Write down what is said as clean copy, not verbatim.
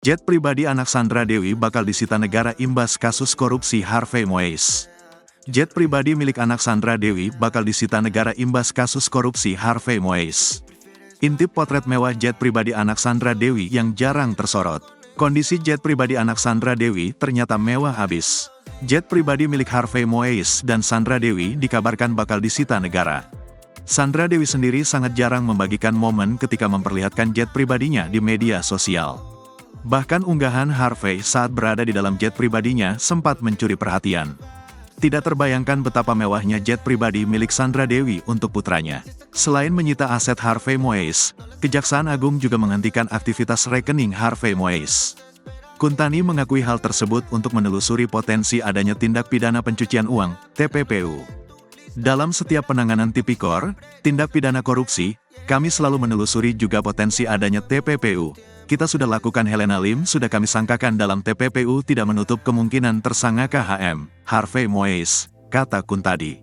Jet pribadi anak Sandra Dewi bakal disita negara imbas kasus korupsi Harvey Moise. Jet pribadi milik anak Sandra Dewi bakal disita negara imbas kasus korupsi Harvey Moise. Intip potret mewah jet pribadi anak Sandra Dewi yang jarang tersorot. Kondisi jet pribadi anak Sandra Dewi ternyata mewah habis. Jet pribadi milik Harvey Moise dan Sandra Dewi dikabarkan bakal disita negara. Sandra Dewi sendiri sangat jarang membagikan momen ketika memperlihatkan jet pribadinya di media sosial. Bahkan unggahan Harvey saat berada di dalam jet pribadinya sempat mencuri perhatian. Tidak terbayangkan betapa mewahnya jet pribadi milik Sandra Dewi untuk putranya. Selain menyita aset Harvey Moise, Kejaksaan Agung juga menghentikan aktivitas rekening Harvey Moise. Kuntani mengakui hal tersebut untuk menelusuri potensi adanya tindak pidana pencucian uang, TPPU. Dalam setiap penanganan tipikor, tindak pidana korupsi, kami selalu menelusuri juga potensi adanya TPPU. Kita sudah lakukan Helena Lim sudah kami sangkakan dalam TPPU tidak menutup kemungkinan tersangka HM, Harvey Moise, kata Kuntadi.